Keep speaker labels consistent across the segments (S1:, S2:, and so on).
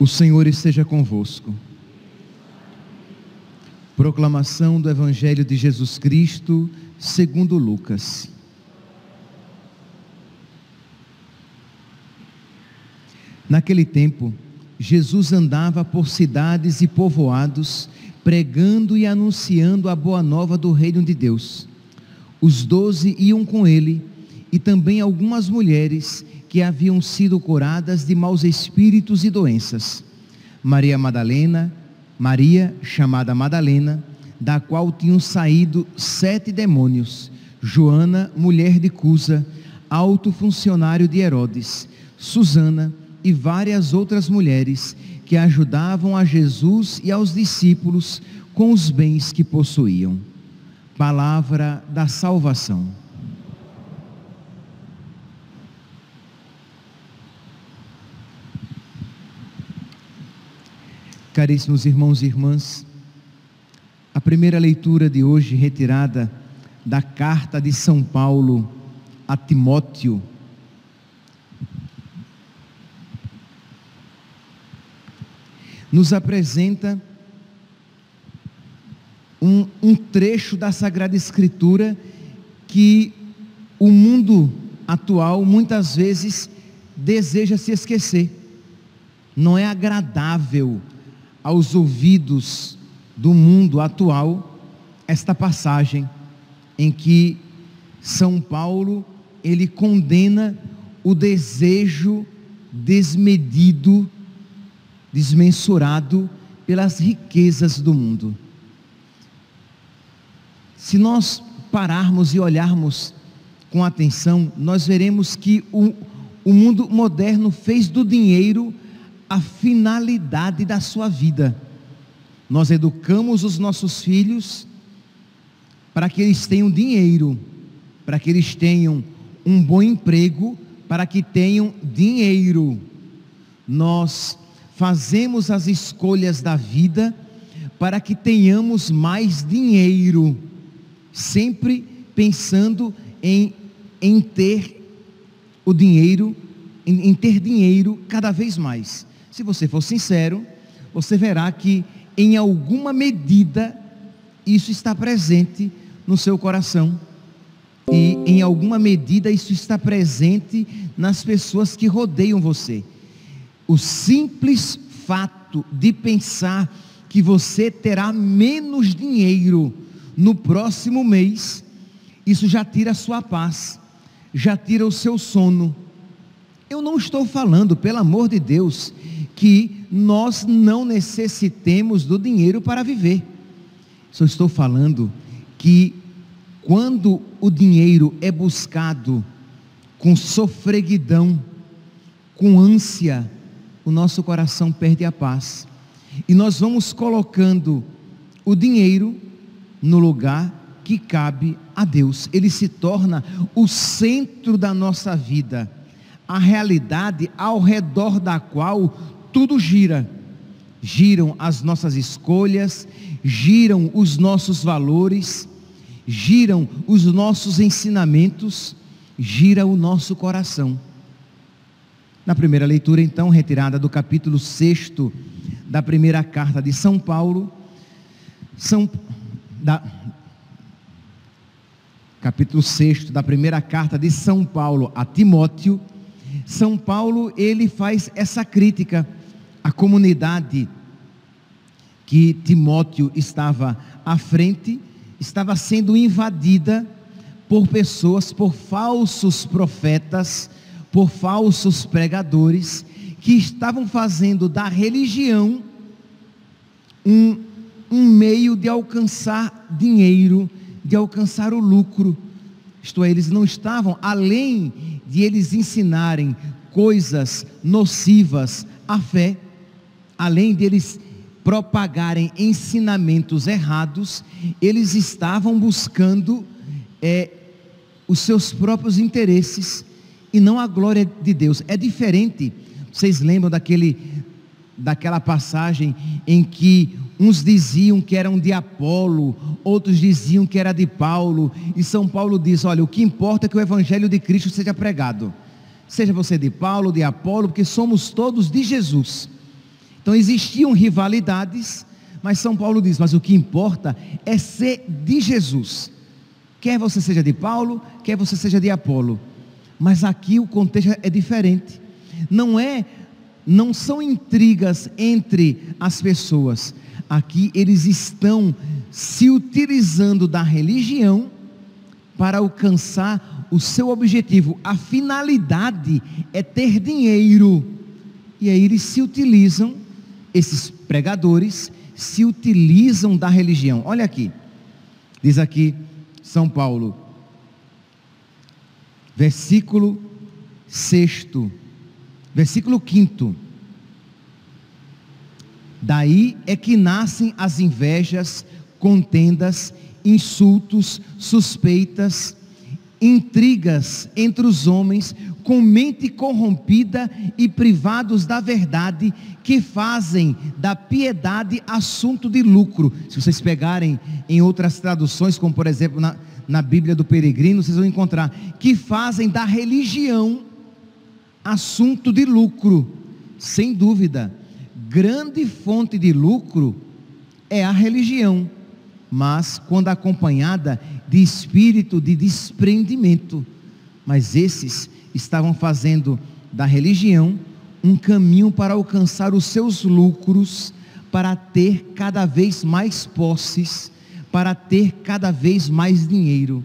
S1: O Senhor esteja convosco. Proclamação do Evangelho de Jesus Cristo, segundo Lucas. Naquele tempo, Jesus andava por cidades e povoados, pregando e anunciando a boa nova do reino de Deus. Os 12 iam com ele, e também algumas mulheres que haviam sido curadas de maus espíritos e doenças. Maria Madalena, Maria, chamada Madalena, da qual tinham saído 7 demônios. Joana, mulher de Cusa, alto funcionário de Herodes. Susana e várias outras mulheres que ajudavam a Jesus e aos discípulos com os bens que possuíam. Palavra da salvação. Caríssimos irmãos e irmãs, a primeira leitura de hoje, retirada da carta de São Paulo a Timóteo, nos apresenta um trecho da Sagrada Escritura que o mundo atual muitas vezes deseja se esquecer. Não é agradável aos ouvidos do mundo atual esta passagem em que São Paulo ele condena o desejo desmedido, desmensurado pelas riquezas do mundo. Se nós pararmos e olharmos com atenção, nós veremos que o mundo moderno fez do dinheiro a finalidade da sua vida. Nós educamos os nossos filhos para que eles tenham dinheiro, para que eles tenham um bom emprego, para que tenham dinheiro. Nós fazemos as escolhas da vida para que tenhamos mais dinheiro, sempre pensando em ter o dinheiro, em ter dinheiro cada vez mais. Se você for sincero, você verá que em alguma medida isso está presente no seu coração, e em alguma medida isso está presente nas pessoas que rodeiam você. O simples fato de pensar que você terá menos dinheiro no próximo mês, isso já tira a sua paz, já tira o seu sono. Eu não estou falando, pelo amor de Deus, que nós não necessitemos do dinheiro para viver. Só estou falando que quando o dinheiro é buscado com sofreguidão, com ânsia, o nosso coração perde a paz. E nós vamos colocando o dinheiro no lugar que cabe a Deus. Ele se torna o centro da nossa vida, a realidade ao redor da qual tudo gira. Giram as nossas escolhas, giram os nossos valores, giram os nossos ensinamentos, gira o nosso coração. Na primeira leitura, então, retirada do capítulo 6 da primeira carta de São Paulo, capítulo 6 da primeira carta de São Paulo a Timóteo, São Paulo ele faz essa crítica à comunidade que Timóteo estava à frente, estava sendo invadida por pessoas, por falsos profetas, por falsos pregadores, que estavam fazendo da religião um meio de alcançar dinheiro, de alcançar o lucro. Isto é, eles não estavam, além de eles ensinarem coisas nocivas à fé, além de eles propagarem ensinamentos errados, eles estavam buscando os seus próprios interesses, e não a glória de Deus. É diferente. Vocês lembram daquela passagem em que uns diziam que eram de Apolo, outros diziam que era de Paulo, e São Paulo diz: olha, o que importa é que o evangelho de Cristo seja pregado, seja você de Paulo, de Apolo, porque somos todos de Jesus. Então existiam rivalidades, mas São Paulo diz: mas o que importa é ser de Jesus, quer você seja de Paulo, quer você seja de Apolo. Mas aqui o contexto é diferente. Não são intrigas entre as pessoas. Aqui eles estão se utilizando da religião para alcançar o seu objetivo. A finalidade é ter dinheiro. E aí eles se utilizam, esses pregadores se utilizam da religião. Olha aqui, diz aqui São Paulo, versículo 6º, versículo 5º: daí é que nascem as invejas, contendas, insultos, suspeitas, intrigas entre os homens, com mente corrompida e privados da verdade, que fazem da piedade assunto de lucro. Se vocês pegarem em outras traduções, como por exemplo na Bíblia do Peregrino, vocês vão encontrar que fazem da religião assunto de lucro. Sem dúvida, grande fonte de lucro é a religião, mas quando acompanhada de espírito de desprendimento. Mas esses estavam fazendo da religião um caminho para alcançar os seus lucros, para ter cada vez mais posses, para ter cada vez mais dinheiro.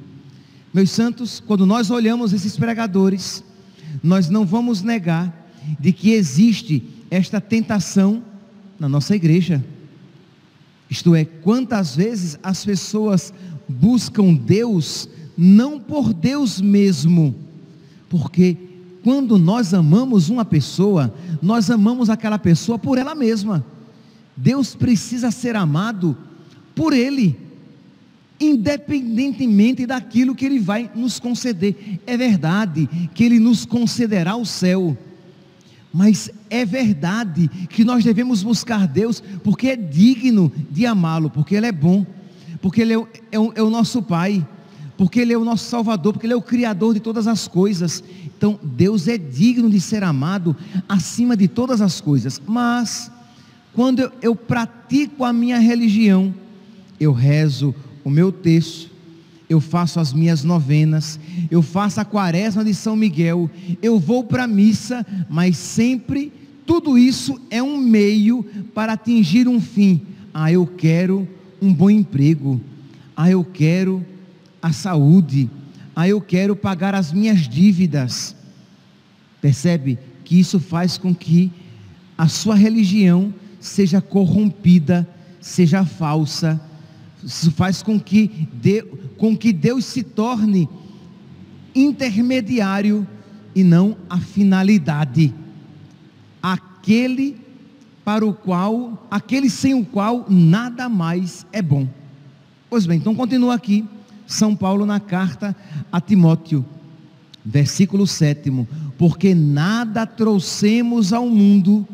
S1: Meus santos, quando nós olhamos esses pregadores, nós não vamos negar de que existe esta tentação na nossa igreja. Isto é, quantas vezes as pessoas buscam Deus não por Deus mesmo, porque quando nós amamos uma pessoa, nós amamos aquela pessoa por ela mesma. Deus precisa ser amado por Ele, independentemente daquilo que Ele vai nos conceder. É verdade que Ele nos concederá o céu, mas é verdade que nós devemos buscar Deus porque é digno de amá-lo, porque Ele é bom, porque Ele é o nosso Pai, porque Ele é o nosso Salvador, porque Ele é o Criador de todas as coisas. Então Deus é digno de ser amado acima de todas as coisas. Mas quando eu pratico a minha religião, eu rezo o meu terço, eu faço as minhas novenas, eu faço a quaresma de São Miguel, eu vou para a missa, mas sempre tudo isso é um meio para atingir um fim. Eu quero um bom emprego, eu quero a saúde, eu quero pagar as minhas dívidas. Percebe que isso faz com que a sua religião seja corrompida, seja falsa. Isso faz com que Deus se torne intermediário e não a finalidade, aquele sem o qual nada mais é bom. Pois bem, então continua aqui São Paulo na carta a Timóteo, versículo 7º: porque nada trouxemos ao mundo,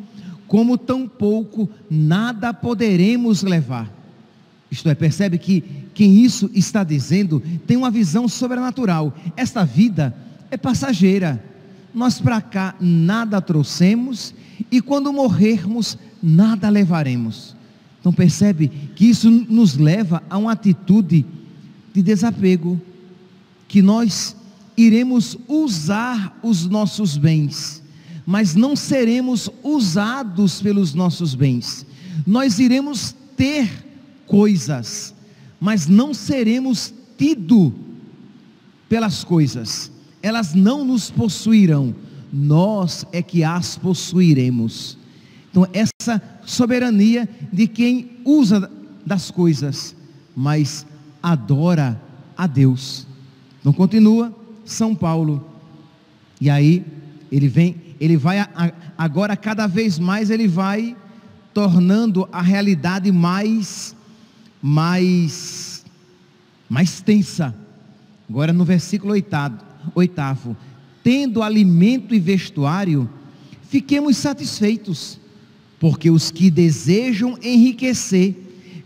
S1: como tampouco nada poderemos levar. Isto é, percebe que quem isso está dizendo tem uma visão sobrenatural. Esta vida é passageira. Nós para cá nada trouxemos, e quando morrermos nada levaremos. Então percebe que isso nos leva a uma atitude de desapego, que nós iremos usar os nossos bens, mas não seremos usados pelos nossos bens. Nós iremos ter coisas, mas não seremos tidos pelas coisas. Elas não nos possuirão, nós é que as possuiremos. Então essa soberania de quem usa das coisas, mas adora a Deus. Então continua São Paulo, e aí ele vai agora cada vez mais, ele vai tornando a realidade mais tensa. Agora no versículo 8º: tendo alimento e vestuário, fiquemos satisfeitos, porque os que desejam enriquecer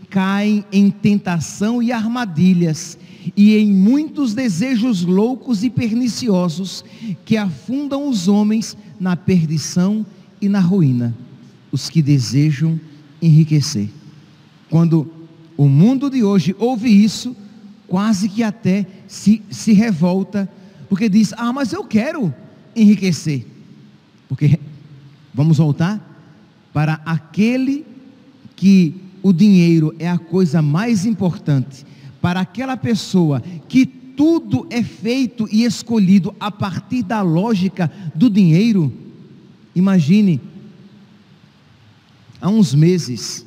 S1: caem em tentação e armadilhas, e em muitos desejos loucos e perniciosos, que afundam os homens na perdição e na ruína. Os que desejam enriquecer. Quando o mundo de hoje ouve isso, quase que até se revolta, porque diz: ah, mas eu quero enriquecer. Porque, vamos voltar para aquele que o dinheiro é a coisa mais importante, para aquela pessoa que tudo é feito e escolhido a partir da lógica do dinheiro. Imagine, há uns meses,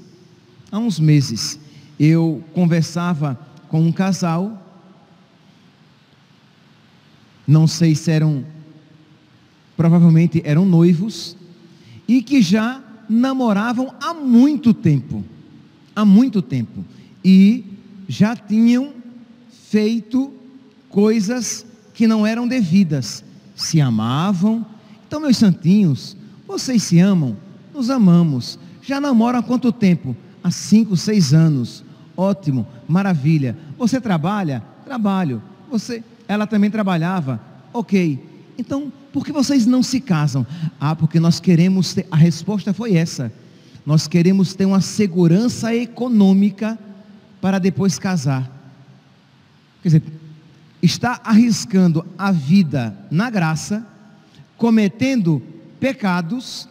S1: eu conversava com um casal, não sei se provavelmente eram noivos, e que já namoravam há muito tempo, e já tinham feito coisas que não eram devidas, se amavam. Então, meus santinhos, vocês se amam? Nos amamos. Já namoram há quanto tempo? Há 5, 6 anos. Ótimo, maravilha. Você trabalha? Trabalho. Ela também trabalhava? Ok. Então, por que vocês não se casam? Ah, porque nós queremos ter, a resposta foi essa: nós queremos ter uma segurança econômica para depois casar. Quer dizer, está arriscando a vida na graça, cometendo pecados,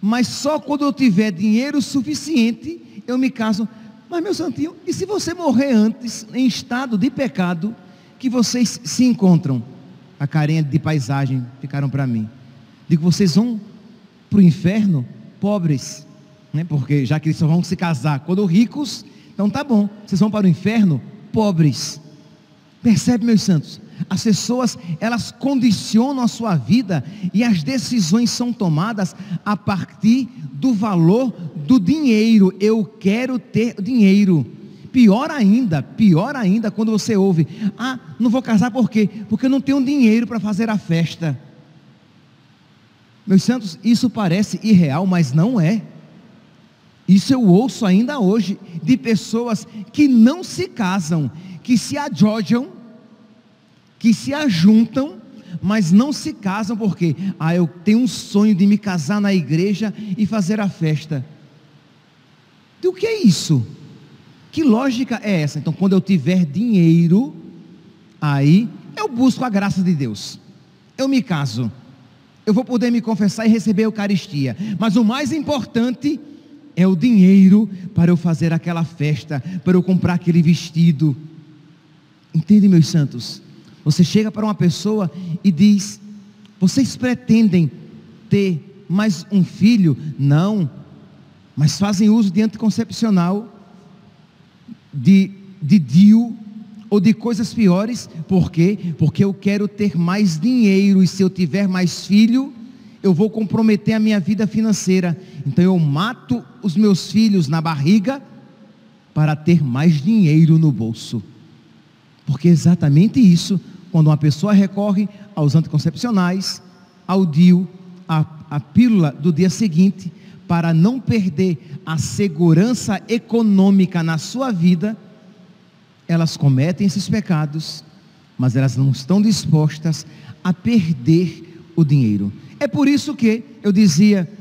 S1: mas só quando eu tiver dinheiro suficiente eu me caso. Mas, meu santinho, e se você morrer antes, em estado de pecado, que vocês se encontram? A carinha de paisagem ficaram para mim. Digo: vocês vão para o inferno pobres, né? Porque já que eles só vão se casar quando ricos, então tá bom, vocês vão para o inferno pobres. Percebe, meus santos? As pessoas, elas condicionam a sua vida, e as decisões são tomadas a partir do valor do dinheiro. Eu quero ter dinheiro. Pior ainda, quando você ouve: ah, não vou casar por quê? Porque eu não tenho dinheiro para fazer a festa. Meus santos, isso parece irreal, mas não é. Isso eu ouço ainda hoje, de pessoas que não se casam, que se ajojam, que se ajuntam, mas não se casam porque: ah, eu tenho um sonho de me casar na igreja e fazer a festa. E o que é isso? Que lógica é essa? Então, quando eu tiver dinheiro, aí eu busco a graça de Deus, eu me caso, eu vou poder me confessar e receber a Eucaristia, mas o mais importante é o dinheiro para eu fazer aquela festa, para eu comprar aquele vestido. Entende, meus santos? Você chega para uma pessoa e diz: vocês pretendem ter mais um filho? Não, mas fazem uso de anticoncepcional, de DIU ou de coisas piores. Por quê? Porque eu quero ter mais dinheiro, e se eu tiver mais filho, eu vou comprometer a minha vida financeira. Então eu mato os meus filhos na barriga para ter mais dinheiro no bolso. Porque é exatamente isso, quando uma pessoa recorre aos anticoncepcionais, ao DIU, a pílula do dia seguinte, para não perder a segurança econômica na sua vida, elas cometem esses pecados, mas elas não estão dispostas a perder o dinheiro. É por isso que eu dizia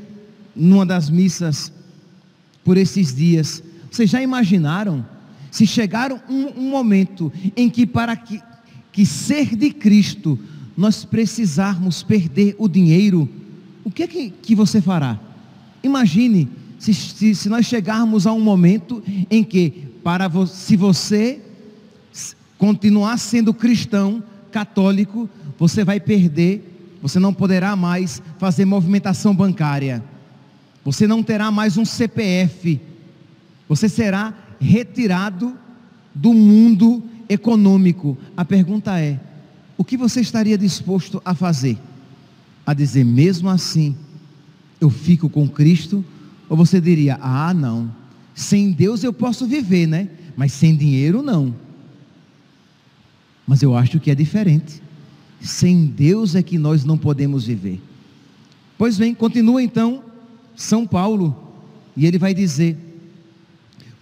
S1: numa das missas por esses dias: vocês já imaginaram se chegaram um momento em que para que ser de Cristo nós precisarmos perder o dinheiro? O que é que você fará? Imagine se nós chegarmos a um momento em que se você continuar sendo cristão, católico, você vai perder, você não poderá mais fazer movimentação bancária, você não terá mais um CPF, você será retirado do mundo econômico. A pergunta é: o que você estaria disposto a fazer? A dizer: mesmo assim eu fico com Cristo? Ou você diria: ah, não, sem Deus eu posso viver, né? Mas sem dinheiro não. Mas eu acho que é diferente. Sem Deus é que nós não podemos viver. Pois bem, continua então São Paulo, e ele vai dizer: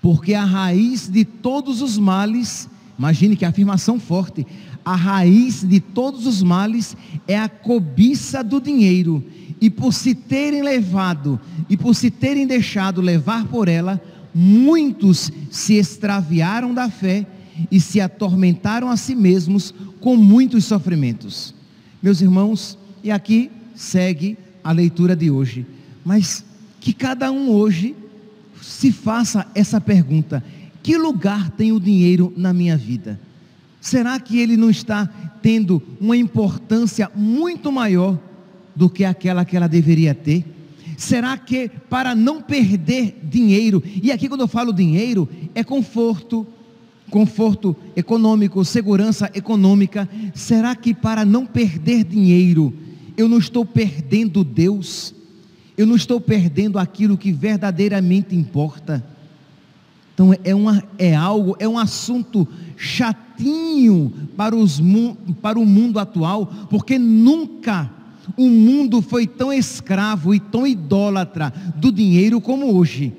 S1: porque a raiz de todos os males, imagine que afirmação forte, a raiz de todos os males é a cobiça do dinheiro, e por se terem levado, e por se terem deixado levar por ela, muitos se extraviaram da fé, e se atormentaram a si mesmos com muitos sofrimentos. Meus irmãos, e aqui segue a leitura de hoje, mas que cada um hoje se faça essa pergunta: que lugar tem o dinheiro na minha vida? Será que ele não está tendo uma importância muito maior do que aquela que ela deveria ter? Será que para não perder dinheiro, e aqui quando eu falo dinheiro, é conforto econômico, segurança econômica, será que para não perder dinheiro, eu não estou perdendo Deus? Eu não estou perdendo aquilo que verdadeiramente importa? Então é um assunto chatinho para o mundo atual, porque nunca o mundo foi tão escravo e tão idólatra do dinheiro como hoje.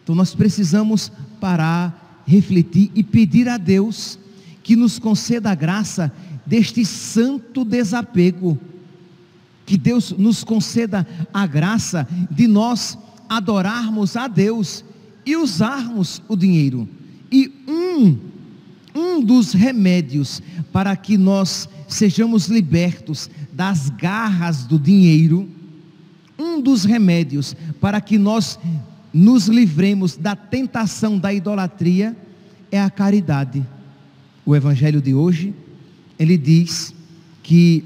S1: Então nós precisamos parar, refletir e pedir a Deus que nos conceda a graça deste santo desapego, que Deus nos conceda a graça de nós adorarmos a Deus e usarmos o dinheiro. E um dos remédios para que nós sejamos libertos das garras do dinheiro, um dos remédios para que nós nos livremos da tentação da idolatria, é a caridade. O evangelho de hoje, ele diz que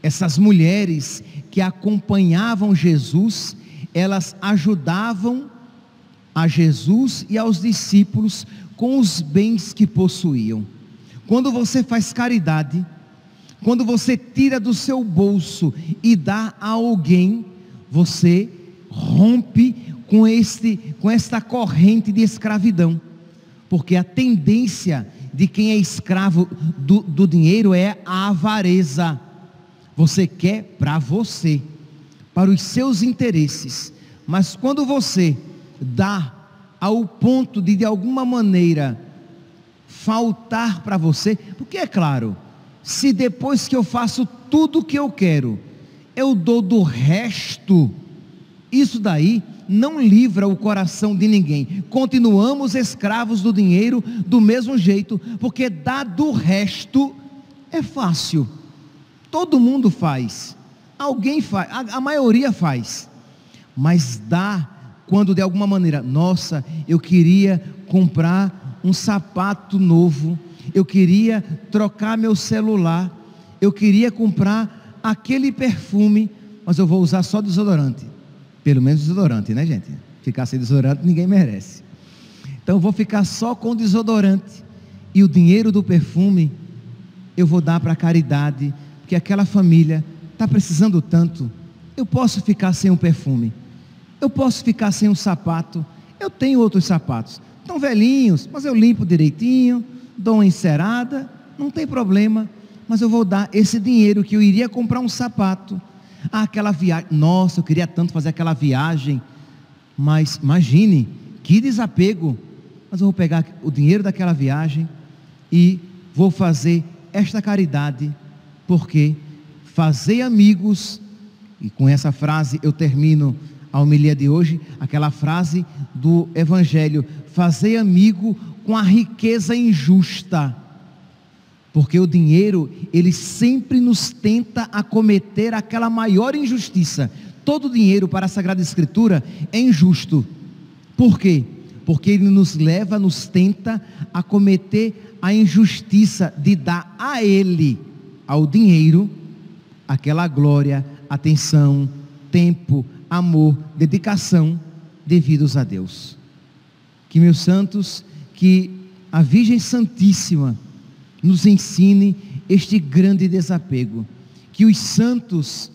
S1: essas mulheres que acompanhavam Jesus, elas ajudavam a Jesus e aos discípulos com os bens que possuíam. Quando você faz caridade, quando você tira do seu bolso e dá a alguém, você rompe com esta corrente de escravidão, porque a tendência de quem é escravo do dinheiro é a avareza. Você quer para você, para os seus interesses, mas quando você dá ao ponto de alguma maneira faltar para você, porque é claro, se depois que eu faço tudo o que eu quero, eu dou do resto, isso daí não livra o coração de ninguém. Continuamos escravos do dinheiro do mesmo jeito, porque dar do resto é fácil, todo mundo faz, alguém faz, a maioria faz, mas dá quando de alguma maneira, nossa, eu queria comprar um sapato novo, eu queria trocar meu celular, eu queria comprar aquele perfume, mas eu vou usar só desodorante, pelo menos desodorante, né, gente? Ficar sem desodorante ninguém merece. Então eu vou ficar só com desodorante, e o dinheiro do perfume eu vou dar para a caridade, porque aquela família está precisando tanto. Eu posso ficar sem um perfume, eu posso ficar sem um sapato, eu tenho outros sapatos, estão velhinhos, mas eu limpo direitinho, dou uma encerada, não tem problema, mas eu vou dar esse dinheiro que eu iria comprar um sapato, aquela viagem, nossa, eu queria tanto fazer aquela viagem, mas imagine, que desapego, mas eu vou pegar o dinheiro daquela viagem e vou fazer esta caridade, porque fazer amigos, e com essa frase eu termino a homilia de hoje, aquela frase do evangelho: fazer amigo com a riqueza injusta, porque o dinheiro, ele sempre nos tenta a cometer aquela maior injustiça. Todo dinheiro para a Sagrada Escritura é injusto. Por quê? Porque ele nos leva, nos tenta a cometer a injustiça de dar a ele, ao dinheiro, aquela glória, atenção, tempo, amor, dedicação devidos a Deus. Que meus santos, que a Virgem Santíssima nos ensine este grande desapego, que os santos,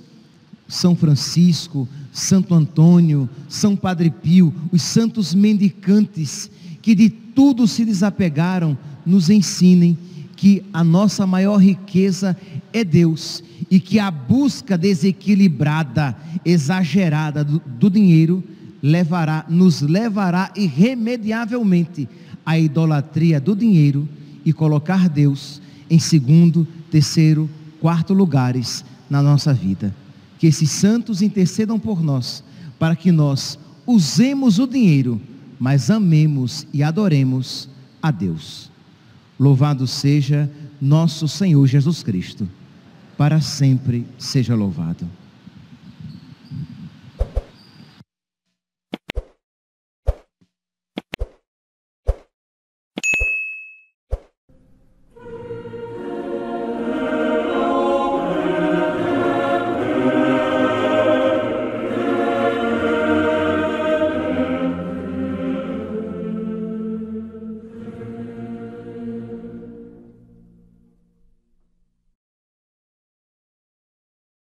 S1: São Francisco, Santo Antônio, São Padre Pio, os santos mendicantes, que de tudo se desapegaram, nos ensinem que a nossa maior riqueza é Deus, e que a busca desequilibrada, exagerada do dinheiro nos levará irremediavelmente à idolatria do dinheiro e colocar Deus em segundo, terceiro, quarto lugares na nossa vida. Que esses santos intercedam por nós, para que nós usemos o dinheiro, mas amemos e adoremos a Deus. Louvado seja nosso Senhor Jesus Cristo, para sempre seja louvado.